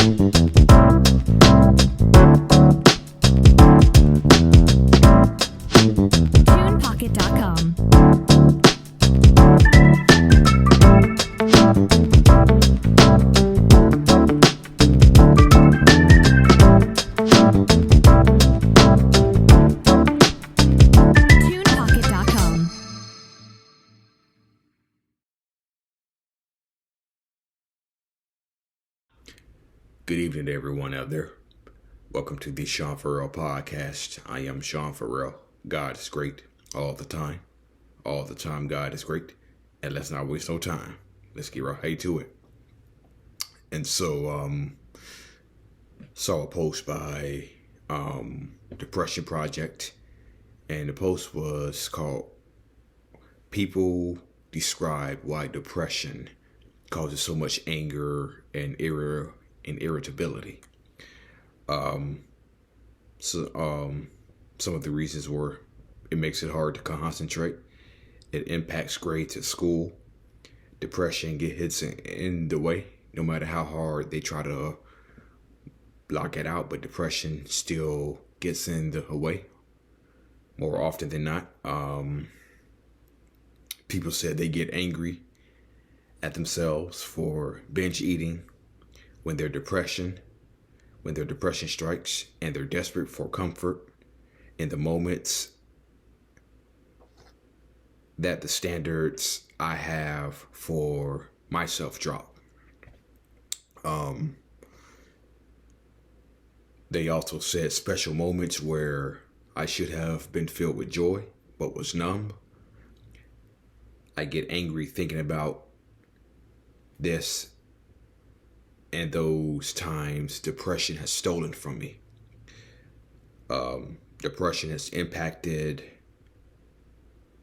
TunePocket.com. TunePocket.com. Good evening to everyone out there. Welcome to the Sean Farrell podcast. I am Sean Farrell. God is great all the time. All the time, God is great. And let's not waste no time. Let's get right to it. And so, saw a post by Depression Project. And the post was called People Describe Why Depression Causes So Much Anger and Irritability. Some of the reasons were it makes it hard to concentrate. It impacts grades at school. Depression hits in the way, no matter how hard they try to block it out, but depression still gets in the way more often than not. People said they get angry at themselves for binge eating when their depression strikes, and they're desperate for comfort in the moments that the standards I have for myself drop. They also said special moments where I should have been filled with joy but was numb. I get angry thinking about this, and those times depression has stolen from me. Depression has impacted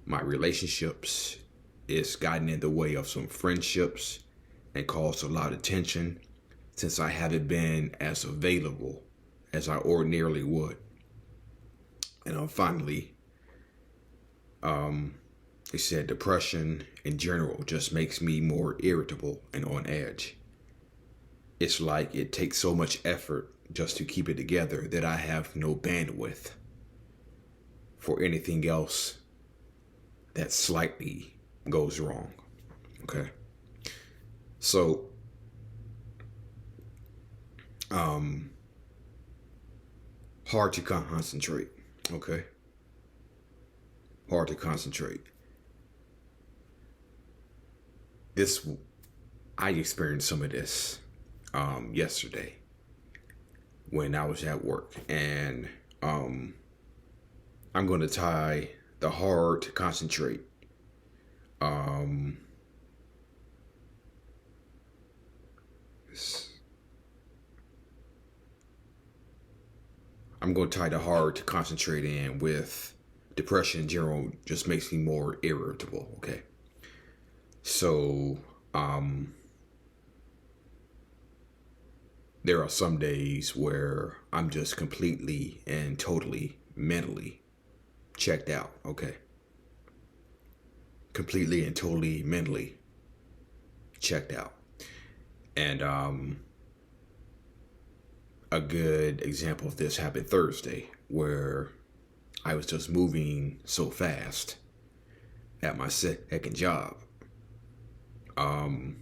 my relationships. It's gotten in the way of some friendships and caused a lot of tension since I haven't been as available as I ordinarily would. And finally, they said depression in general just makes me more irritable and on edge. It's like it takes so much effort just to keep it together that I have no bandwidth for anything else that slightly goes wrong. Okay. So, hard to concentrate. Okay. Hard to concentrate. I experienced some of this yesterday when I was at work, and I'm going to tie the hard to concentrate I'm going to tie the hard to concentrate in with depression in general just makes me more irritable. Okay. So, there are some days where I'm just completely and totally mentally checked out. Okay. Completely and totally mentally checked out. And a good example of this happened Thursday, where I was just moving so fast at my second job. I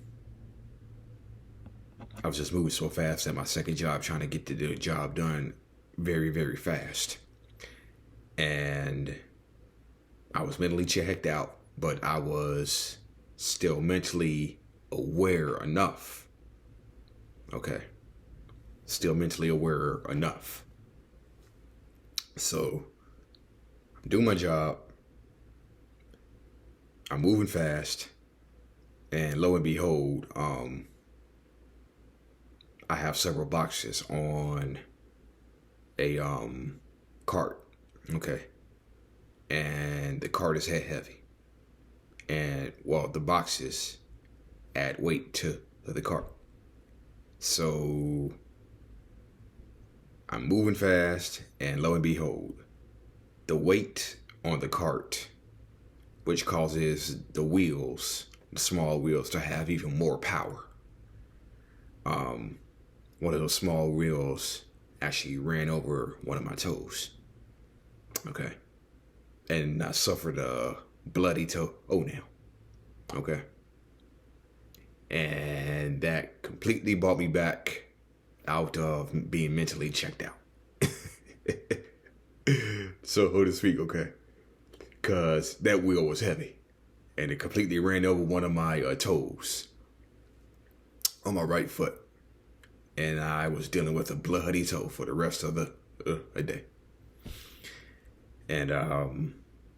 was just moving so fast at my second job, trying to get the job done very, very fast. And I was mentally checked out, but I was still mentally aware enough. Okay. Still mentally aware enough. So, I'm doing my job. I'm moving fast. And lo and behold, I have several boxes on a cart. Okay. And the cart is heavy. And the boxes add weight to the cart. So I'm moving fast, and lo and behold, the weight on the cart, which causes the wheels, the small wheels, to have even more power, one of those small wheels actually ran over one of my toes. Okay. And I suffered a bloody toe. Oh, now. Okay. And that completely brought me back out of being mentally checked out. So to speak, okay. Because that wheel was heavy. And it completely ran over one of my toes on my right foot. And I was dealing with a bloody toe for the rest of the day. And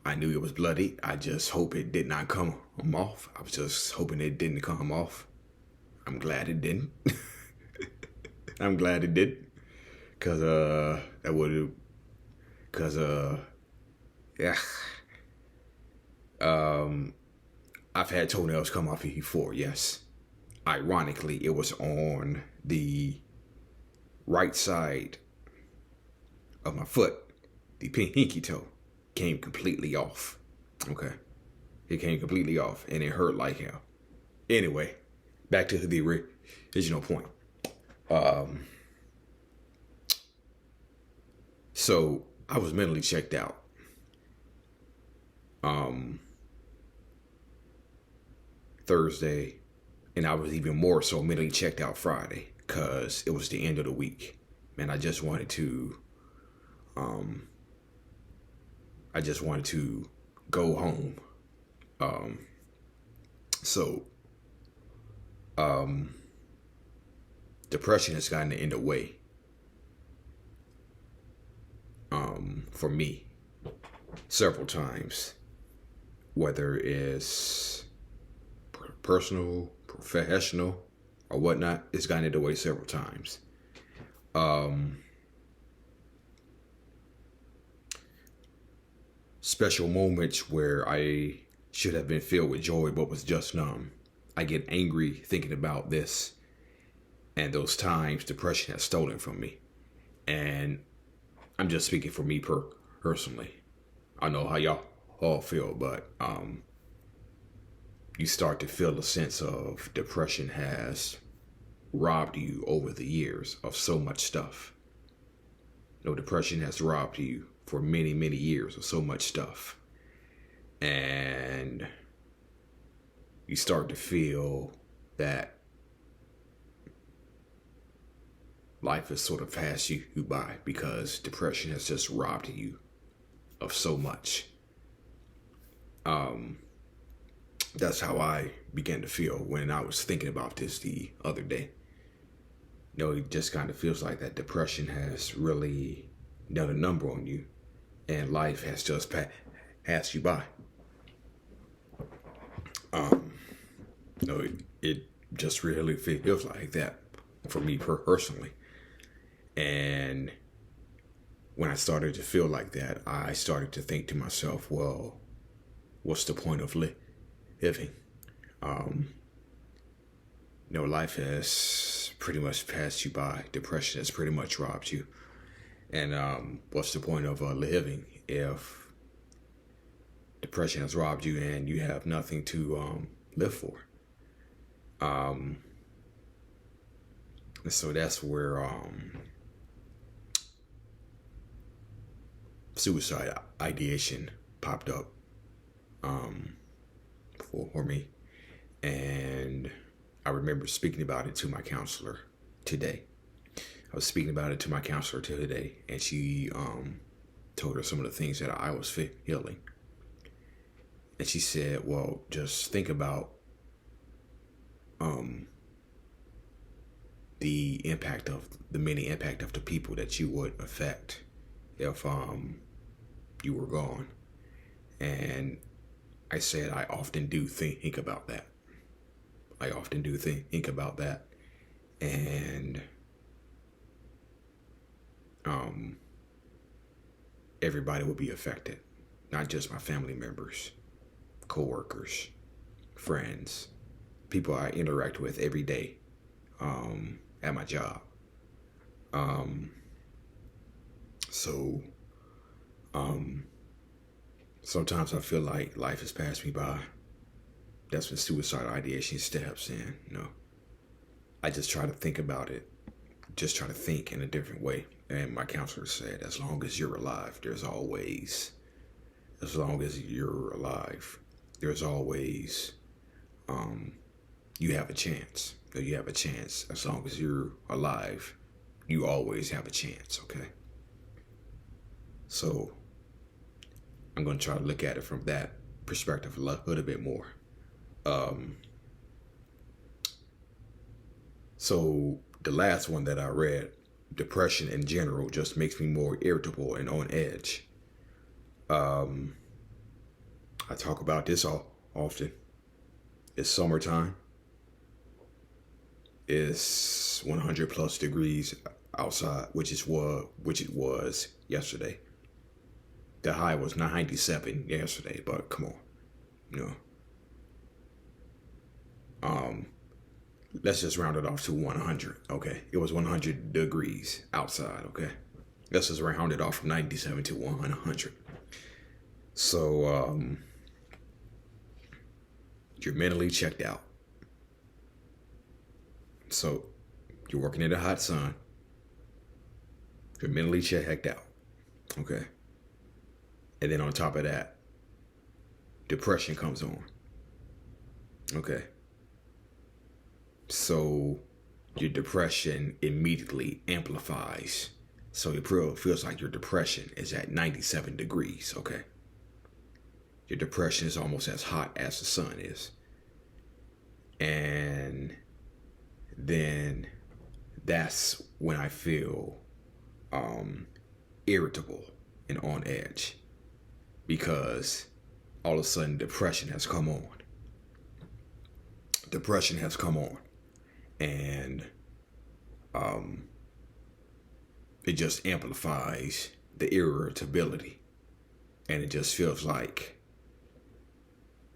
I knew it was bloody. I just hope it did not come off. I was just hoping it didn't come off. I'm glad it didn't. I'm glad it did. Cause that would have. Cause yeah. I've had toenails come off before. Yes. Ironically, it was on the right side of my foot. The pinky toe came completely off. Okay. It came completely off and it hurt like hell. Anyway, back to the original point. So I was mentally checked out. Thursday, and I was even more so mentally checked out Friday because it was the end of the week. Man, I just wanted to go home. Depression has gotten in the way for me several times, whether it's personal, professional, or whatnot. It's gotten in the way several times. Special moments where I should have been filled with joy but was just numb. I get angry thinking about this, and those times depression has stolen from me. And I'm just speaking for me personally. I know how y'all all feel, but you start to feel a sense of depression has robbed you over the years of so much stuff. No, depression has robbed you for many, many years of so much stuff. And you start to feel that life has sort of passed you by because depression has just robbed you of so much. That's how I began to feel when I was thinking about this the other day. You know, it just kind of feels like that depression has really done a number on you and life has just passed you by. It just really feels like that for me personally. And when I started to feel like that, I started to think to myself, well, what's the point of living? Life has pretty much passed you by. Depression has pretty much robbed you. And what's the point of living if depression has robbed you and you have nothing to live for? So that's where suicide ideation popped up for me. And I remember speaking about it to my counselor today. I was speaking about it to my counselor today, and she told her some of the things that I was feeling. And she said, well, just think about the many impact of the people that you would affect if you were gone. And I said, I often do think about that. I often do think about that. And everybody will be affected, not just my family members, coworkers, friends, people I interact with every day at my job. Sometimes I feel like life has passed me by. That's when suicide ideation steps in. I just try to think about it just try to think in a different way. And my counselor said, as long as you're alive, as long as you're alive, there's always, you have a chance. You have a chance. As long as you're alive, you always have a chance, okay? So I'm going to try to look at it from that perspective a little bit more. So the last one that I read, depression in general just makes me more irritable and on edge. I talk about this often. It's summertime. It's 100 plus degrees outside, which it was yesterday. The high was 97 yesterday, but come on, let's just round it off to 100. Okay, it was 100 degrees outside. Okay, let's just round it off from 97 to 100. So you're mentally checked out. So you're working in the hot sun. You're mentally checked out. Okay. And then on top of that, depression comes on. Okay. So your depression immediately amplifies. So it feels like your depression is at 97 degrees. Okay. Your depression is almost as hot as the sun is. And then that's when I feel irritable and on edge, because all of a sudden depression has come on. And it just amplifies the irritability, and it just feels like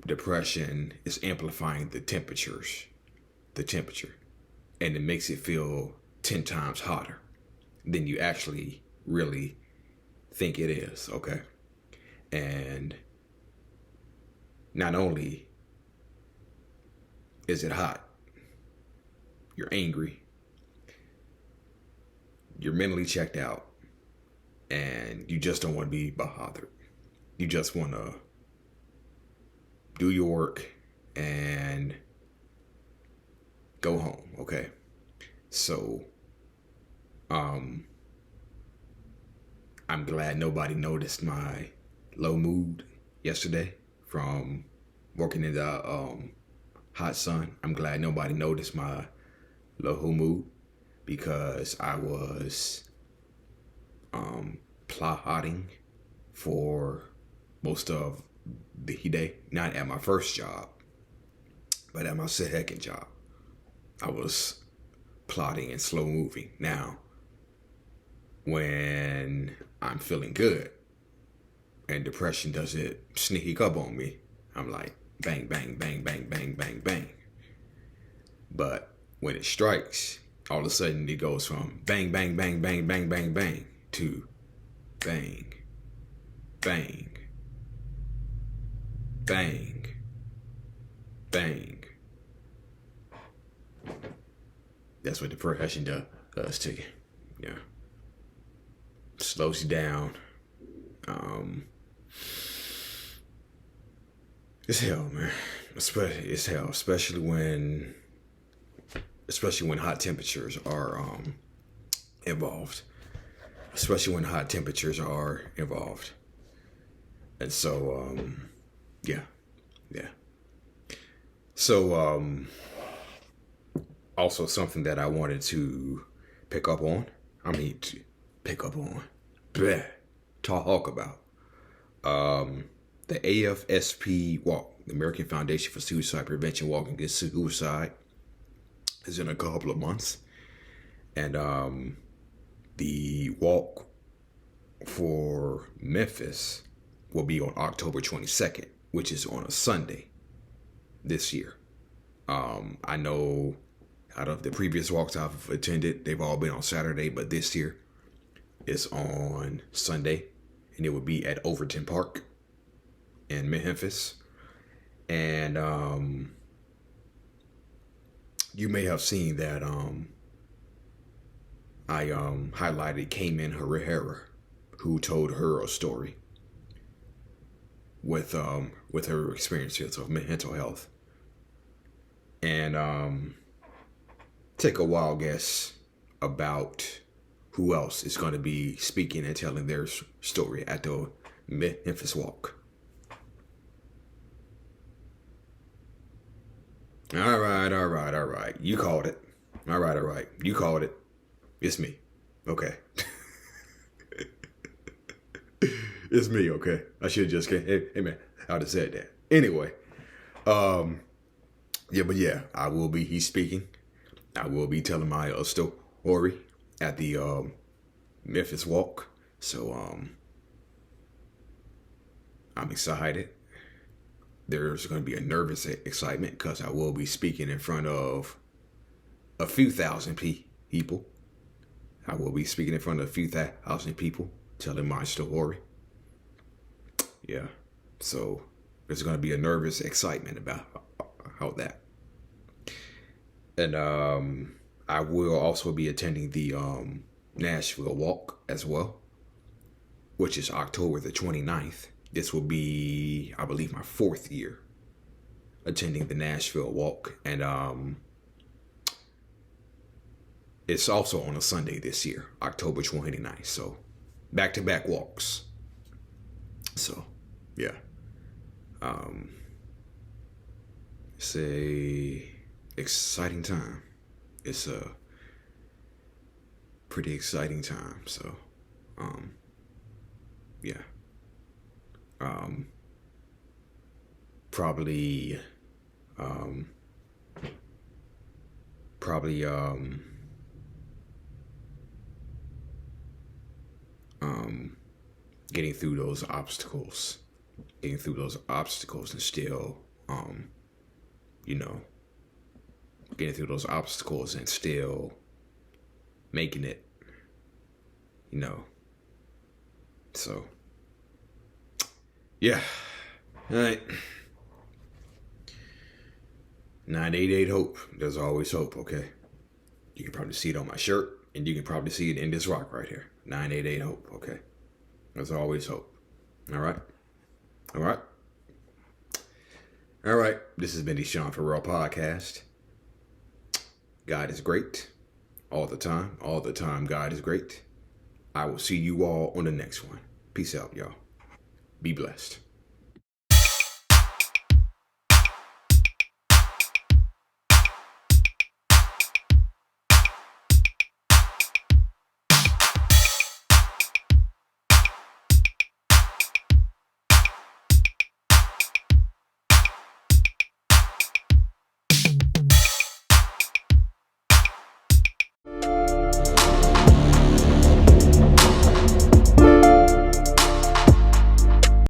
depression is amplifying the temperature, and it makes it feel 10 times hotter than you actually really think it is. Okay. And not only is it hot, you're angry, you're mentally checked out, and you just don't want to be bothered. You just want to do your work and go home. Okay. So I'm glad nobody noticed my low mood yesterday from working in the hot sun. I'm glad nobody noticed my low mood, because I was plotting for most of the day, not at my first job, but at my second job. I was plotting and slow moving. Now, when I'm feeling good and depression doesn't sneak up on me, I'm like bang, bang, bang, bang, bang, bang, bang. But when it strikes, all of a sudden it goes from bang, bang, bang, bang, bang, bang, bang to bang, bang, bang, bang. That's what depression does to you. Yeah. Slows you down. It's hell, man. It's hell, especially when hot temperatures are involved. And so yeah. So also something that I wanted to talk about. The AFSP walk, the American Foundation for Suicide Prevention Walk Against Suicide, is in a couple of months. And the walk for Memphis will be on October 22nd, which is on a Sunday this year. I know out of the previous walks I've attended, they've all been on Saturday, but this year it's on Sunday, and it will be at Overton Park in Memphis. And you may have seen that I highlighted Cayman Herrera, who told her a story with her experiences of mental health, and take a wild guess about who else is going to be speaking and telling their story at the Memphis Walk. All right. You called it. All right. You called it. It's me. Okay. It's me, okay? I should just hey man, I'd have said that. Anyway, I will be he's speaking. I will be telling my story at the Memphis Walk. So I'm excited. There's going to be a nervous excitement because I will be speaking in front of a few thousand people. I will be speaking in front of a few thousand people, telling my story. Yeah, so there's going to be a nervous excitement about how that. And I will also be attending the Nashville Walk as well, which is October the 29th. This will be, I believe, my 4th year attending the Nashville Walk. And it's also on a Sunday this year, October 29th. So back-to-back walks. So, yeah. It's a exciting time. It's a pretty exciting time. So, yeah. Probably getting through those obstacles and still, getting through those obstacles and still making it, so, yeah. All right. 988 hope. There's always hope, okay? You can probably see it on my shirt, and you can probably see it in this rock right here. 988 hope, okay? There's always hope. All right? This has been the Sean Farrell Podcast. God is great. All the time. God is great. I will see you all on the next one. Peace out, y'all. Be blessed.